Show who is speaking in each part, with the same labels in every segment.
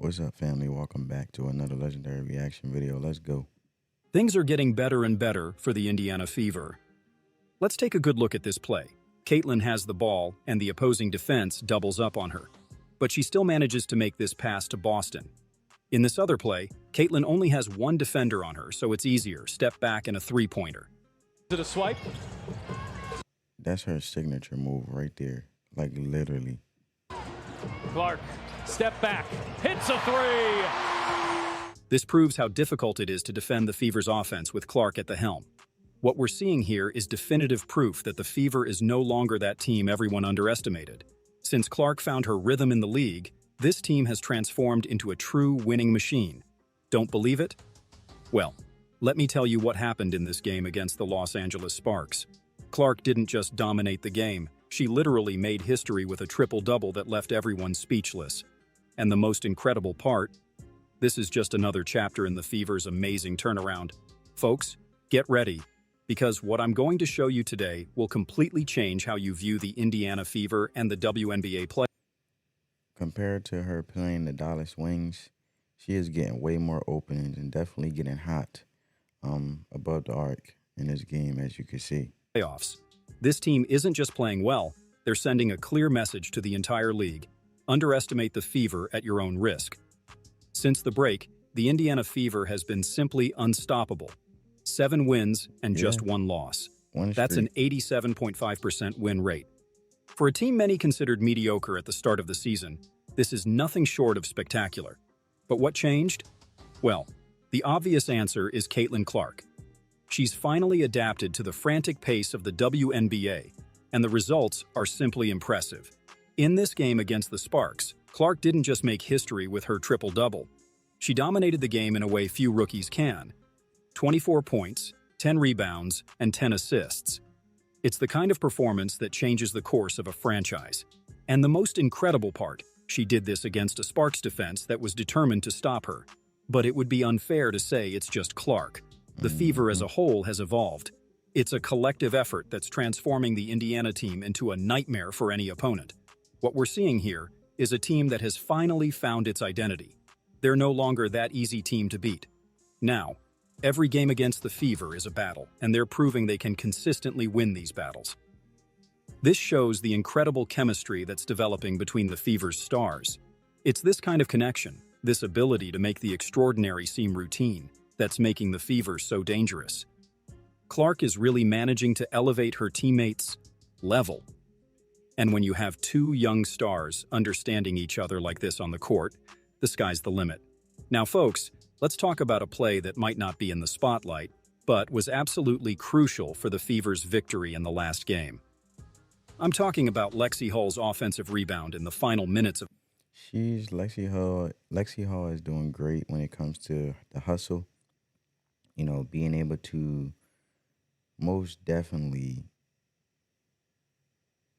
Speaker 1: What's up, family? Welcome back to another legendary reaction video. Let's go.
Speaker 2: Things are getting better and better for the Indiana Fever. Let's take a good look at this play. Caitlin has the ball, and the opposing defense doubles up on her. But she still manages to make this pass to Boston. In this other play, Caitlin only has one defender on her, so it's easier. Step back and a three-pointer.
Speaker 3: Is it a swipe?
Speaker 1: That's her signature move right there. Like, literally.
Speaker 3: Clark, step back, hits a three!
Speaker 2: This proves how difficult it is to defend the Fever's offense with Clark at the helm. What we're seeing here is definitive proof that the Fever is no longer that team everyone underestimated. Since Clark found her rhythm in the league, this team has transformed into a true winning machine. Don't believe it? Well, let me tell you what happened in this game against the Los Angeles Sparks. Clark didn't just dominate the game, she literally made history with a triple-double that left everyone speechless. And the most incredible part, this is just another chapter in the Fever's amazing turnaround. Folks, get ready, because what I'm going to show you today will completely change how you view the Indiana Fever and the WNBA play.
Speaker 1: Compared to her playing the Dallas Wings, she is getting way more openings and definitely getting hot above the arc in this game, as you can see.
Speaker 2: Playoffs. This team isn't just playing well, they're sending a clear message to the entire league. Underestimate the Fever at your own risk. Since the break, the Indiana Fever has been simply unstoppable. 7 wins and just 1 loss. That's an 87.5% win rate. For a team many considered mediocre at the start of the season, this is nothing short of spectacular. But what changed? Well, the obvious answer is Caitlin Clark. She's finally adapted to the frantic pace of the WNBA, and the results are simply impressive. In this game against the Sparks, Clark didn't just make history with her triple-double. She dominated the game in a way few rookies can. 24 points, 10 rebounds, and 10 assists. It's the kind of performance that changes the course of a franchise. And the most incredible part, she did this against a Sparks defense that was determined to stop her. But it would be unfair to say it's just Clark. The Fever as a whole has evolved. It's a collective effort that's transforming the Indiana team into a nightmare for any opponent. What we're seeing here is a team that has finally found its identity. They're no longer that easy team to beat. Now, every game against the Fever is a battle, and they're proving they can consistently win these battles. This shows the incredible chemistry that's developing between the Fever's stars. It's this kind of connection, this ability to make the extraordinary seem routine, that's making the Fever so dangerous. Clark is really managing to elevate her teammates' level. And when you have 2 young stars understanding each other like this on the court, the sky's the limit. Now, folks, let's talk about a play that might not be in the spotlight, but was absolutely crucial for the Fever's victory in the last game. I'm talking about Lexi Hull's offensive rebound in the final minutes of...
Speaker 1: Lexi Hull is doing great when it comes to the hustle. You know, being able to most definitely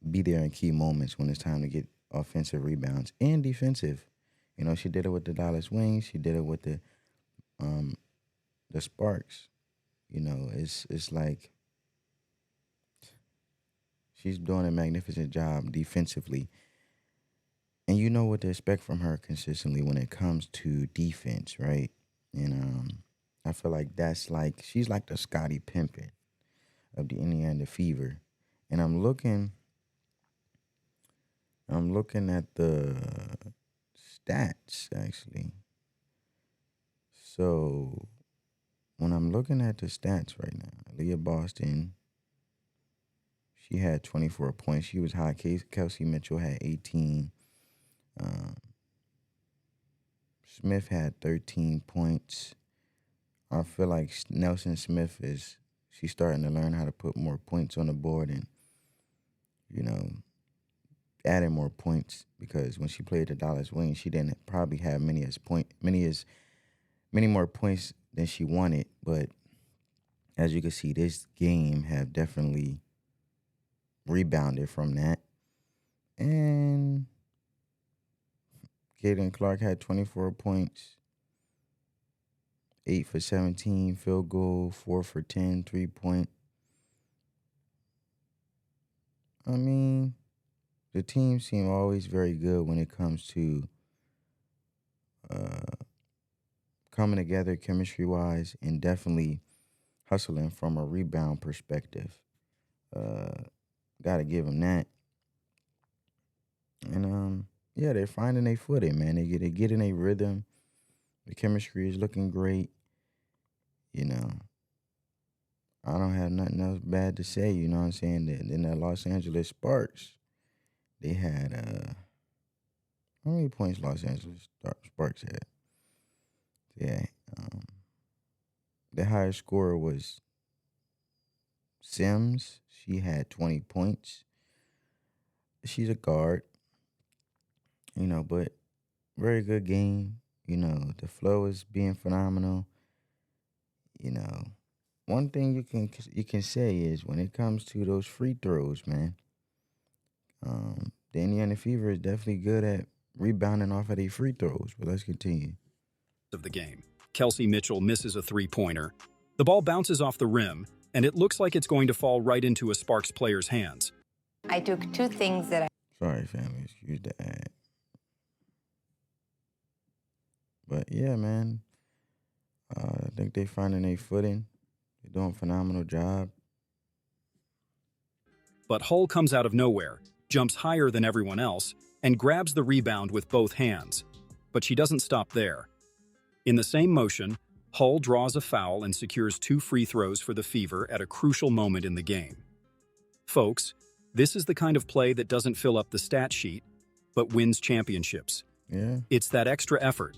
Speaker 1: be there in key moments when it's time to get offensive rebounds and defensive. You know, she did it with the Dallas Wings. She did it with the Sparks. You know, it's like she's doing a magnificent job defensively. And you know what to expect from her consistently when it comes to defense, right? And I feel like she's like the Scottie Pippen of the Indiana Fever. And I'm looking at the stats, actually. So when I'm looking at the stats right now, Leah Boston, she had 24 points. She was high. Kelsey Mitchell had 18. Smith had 13 points. I feel like Nelson Smith she's starting to learn how to put more points on the board and, you know, adding more points, because when she played the Dallas Wings, she didn't probably have many more points than she wanted. But as you can see, this game have definitely rebounded from that. And Caitlin Clark had 24 points. 8 for 17 field goal, 4 for 10 3-point. I mean, the team seem always very good when it comes to coming together chemistry wise and definitely hustling from a rebound perspective. Uh, Gotta give them that. And yeah, they're finding their footing, man. They get in a rhythm. The chemistry is looking great. You know, I don't have nothing else bad to say. You know what I'm saying? Then the Los Angeles Sparks, they had how many points Los Angeles Sparks had? Yeah, um, the highest scorer was Sims. She had 20 points. She's a guard, but very good game. The flow is being phenomenal. You know, one thing you can say is when it comes to those free throws, man, the Indiana Fever is definitely good at rebounding off of these free throws. But let's continue.
Speaker 2: Of the game. Kelsey Mitchell misses a three-pointer. The ball bounces off the rim, and it looks like it's going to fall right into a Sparks player's hands.
Speaker 4: I took two things that
Speaker 1: Sorry, family. Excuse the ad. But yeah, man. I think they finding their footing. They're doing a phenomenal job.
Speaker 2: But Hull comes out of nowhere, jumps higher than everyone else, and grabs the rebound with both hands. But she doesn't stop there. In the same motion, Hull draws a foul and secures 2 free throws for the Fever at a crucial moment in the game. Folks, this is the kind of play that doesn't fill up the stat sheet, but wins championships.
Speaker 1: Yeah.
Speaker 2: It's that extra effort,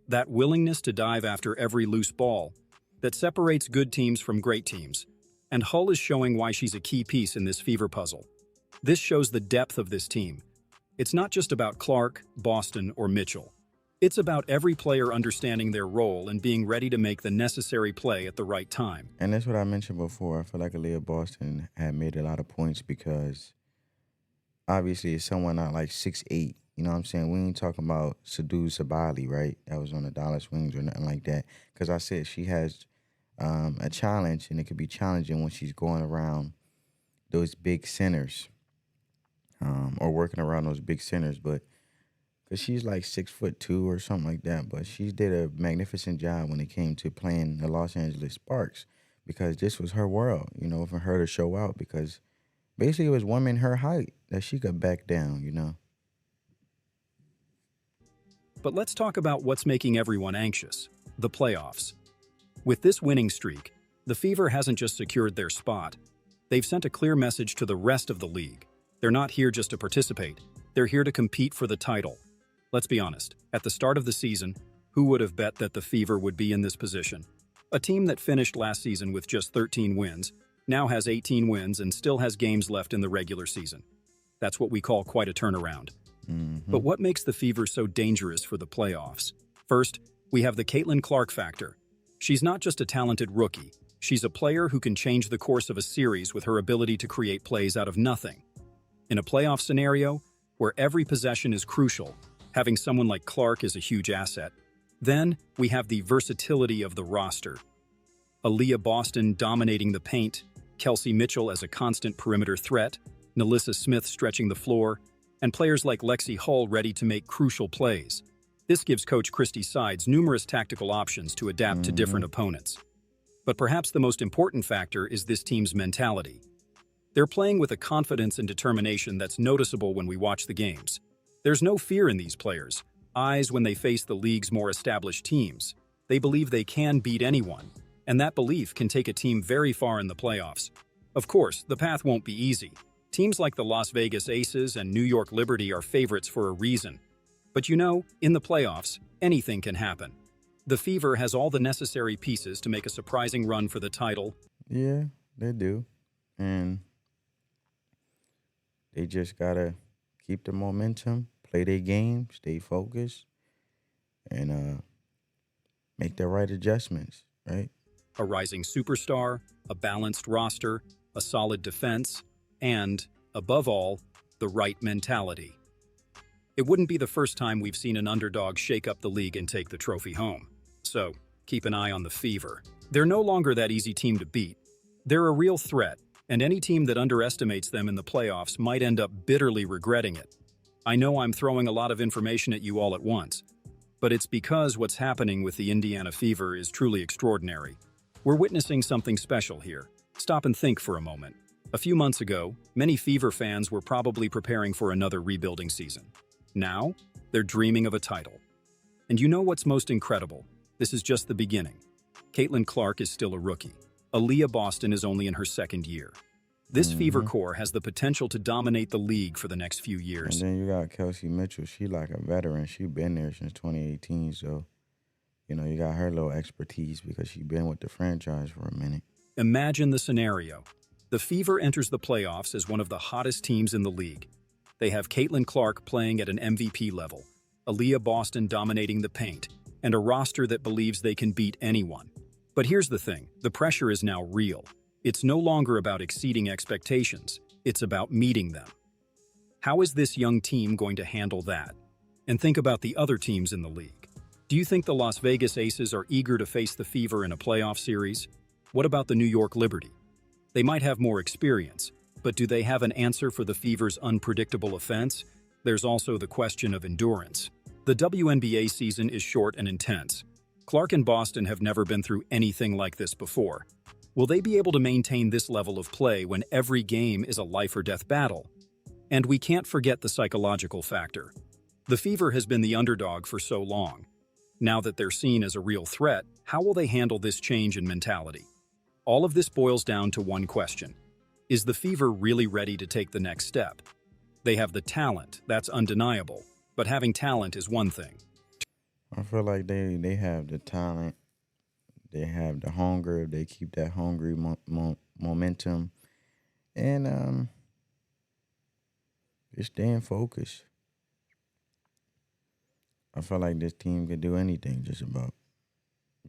Speaker 2: that willingness to dive after every loose ball, that separates good teams from great teams. And Hull is showing why she's a key piece in this Fever puzzle. This shows the depth of this team. It's not just about Clark, Boston, or Mitchell. It's about every player understanding their role and being ready to make the necessary play at the right time.
Speaker 1: And that's what I mentioned before. I feel like Aaliyah Boston had made a lot of points because obviously it's someone not like 6'8". You know what I'm saying? We ain't talking about Sadhu Sabali, right? That was on the Dallas Wings or nothing like that. Because I said she has a challenge, and it could be challenging when she's going around those big centers or working around those big centers. But because she's like 6'2" or something like that. But she did a magnificent job when it came to playing the Los Angeles Sparks because this was her world, for her to show out because basically it was women her height that she could back down.
Speaker 2: But let's talk about what's making everyone anxious, the playoffs. With this winning streak, the Fever hasn't just secured their spot. They've sent a clear message to the rest of the league. They're not here just to participate. They're here to compete for the title. Let's be honest, at the start of the season, who would have bet that the Fever would be in this position? A team that finished last season with just 13 wins, now has 18 wins and still has games left in the regular season. That's what we call quite a turnaround.
Speaker 1: Mm-hmm.
Speaker 2: But what makes the Fever so dangerous for the playoffs? First, we have the Caitlin Clark factor. She's not just a talented rookie. She's a player who can change the course of a series with her ability to create plays out of nothing. In a playoff scenario, where every possession is crucial, having someone like Clark is a huge asset. Then, we have the versatility of the roster. Aaliyah Boston dominating the paint, Kelsey Mitchell as a constant perimeter threat, Nalissa Smith stretching the floor, and players like Lexi Hull ready to make crucial plays. This gives Coach Christie Sides numerous tactical options to adapt to different opponents. But perhaps the most important factor is this team's mentality. They're playing with a confidence and determination that's noticeable when we watch the games. There's no fear in these players, eyes when they face the league's more established teams. They believe they can beat anyone, and that belief can take a team very far in the playoffs. Of course, the path won't be easy. Teams like the Las Vegas Aces and New York Liberty are favorites for a reason. But in the playoffs, anything can happen. The Fever has all the necessary pieces to make a surprising run for the title.
Speaker 1: Yeah, they do. And they just got to keep the momentum, play their game, stay focused, and make the right adjustments, right?
Speaker 2: A rising superstar, a balanced roster, a solid defense, and, above all, the right mentality. It wouldn't be the first time we've seen an underdog shake up the league and take the trophy home. So, keep an eye on the Fever. They're no longer that easy team to beat. They're a real threat, and any team that underestimates them in the playoffs might end up bitterly regretting it. I know I'm throwing a lot of information at you all at once, but it's because what's happening with the Indiana Fever is truly extraordinary. We're witnessing something special here. Stop and think for a moment. A few months ago, many Fever fans were probably preparing for another rebuilding season. Now, they're dreaming of a title. And you know what's most incredible? This is just the beginning. Caitlin Clark is still a rookie. Aaliyah Boston is only in her second year. This Fever core has the potential to dominate the league for the next few
Speaker 1: And
Speaker 2: years.
Speaker 1: then you got Kelsey Mitchell. She like a veteran. She been there since 2018. So, you got her little expertise because she been with the franchise for a minute.
Speaker 2: Imagine the scenario. The Fever enters the playoffs as one of the hottest teams in the league. They have Caitlin Clark playing at an MVP level, Aaliyah Boston dominating the paint, and a roster that believes they can beat anyone. But here's the thing, the pressure is now real. It's no longer about exceeding expectations, it's about meeting them. How is this young team going to handle that? And think about the other teams in the league. Do you think the Las Vegas Aces are eager to face the Fever in a playoff series? What about the New York Liberty? They might have more experience, but do they have an answer for the Fever's unpredictable offense? There's also the question of endurance. The WNBA season is short and intense. Clark and Boston have never been through anything like this before. Will they be able to maintain this level of play when every game is a life-or-death battle? And we can't forget the psychological factor. The Fever has been the underdog for so long. Now that they're seen as a real threat, how will they handle this change in mentality? All of this boils down to one question. Is the Fever really ready to take the next step? They have the talent, that's undeniable, but having talent is one thing.
Speaker 1: I feel like they have the talent. They have the hunger. They keep that hungry momentum. And they're staying focused. I feel like this team could do anything just about.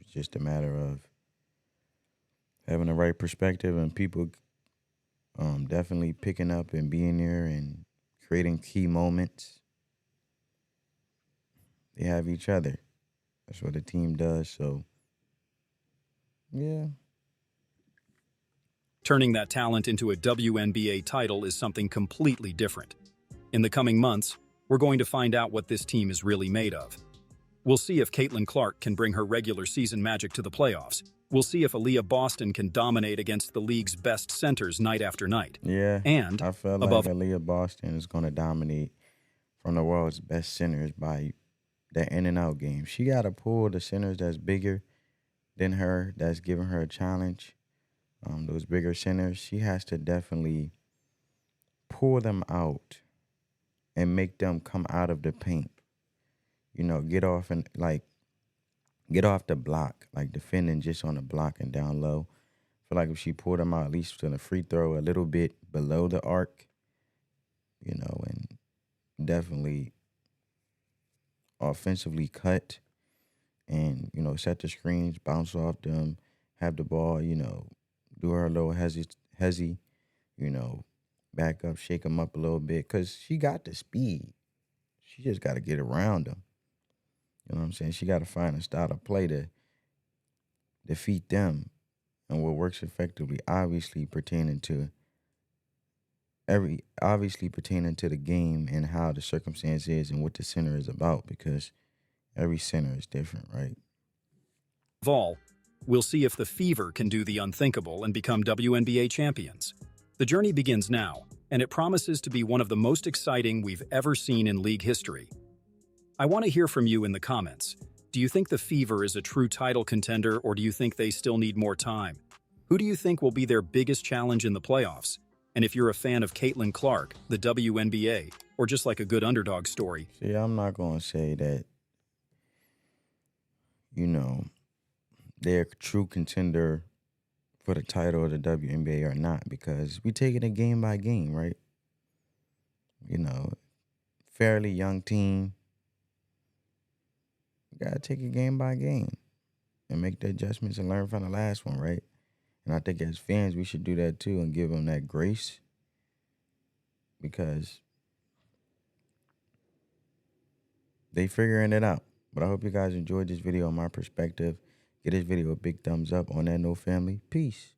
Speaker 1: It's just a matter of having the right perspective and people definitely picking up and being there and creating key moments. They have each other. That's what the team does. So, yeah.
Speaker 2: Turning that talent into a WNBA title is something completely different. In the coming months, we're going to find out what this team is really made of. We'll see if Caitlin Clark can bring her regular season magic to the playoffs. We'll see if Aaliyah Boston can dominate against the league's best centers night after night.
Speaker 1: Yeah.
Speaker 2: And,
Speaker 1: I feel like
Speaker 2: above
Speaker 1: Aaliyah Boston is going to dominate from the world's best centers by that in and out game. She got to pull the centers that's bigger than her, that's giving her a challenge. Those bigger centers, she has to definitely pull them out and make them come out of the paint. Get off the block, like defending just on the block and down low. I feel like if she pulled them out at least to the free throw a little bit below the arc, and definitely offensively cut and, set the screens, bounce off them, have the ball, do her little hezzy, back up, shake them up a little bit because she got the speed. She just got to get around them. You know what I'm saying? She got to find a style of play to defeat them. And what works effectively, obviously pertaining to the game and how the circumstance is and what the center is about, because every center is different, right?
Speaker 2: all, we'll see if the Fever can do the unthinkable and become WNBA champions. The journey begins now, and it promises to be one of the most exciting we've ever seen in league history. I want to hear from you in the comments. Do you think the Fever is a true title contender, or do you think they still need more time? Who do you think will be their biggest challenge in the playoffs? And if you're a fan of Caitlin Clark, the WNBA, or just like a good underdog story.
Speaker 1: See, I'm not going to say that, they're a true contender for the title of the WNBA or not, because we take it a game by game, right? Fairly young team. You got to take it game by game and make the adjustments and learn from the last one, right? And I think as fans, we should do that too and give them that grace, because they figuring it out. But I hope you guys enjoyed this video on my perspective. Give this video a big thumbs up. On that note, family, peace.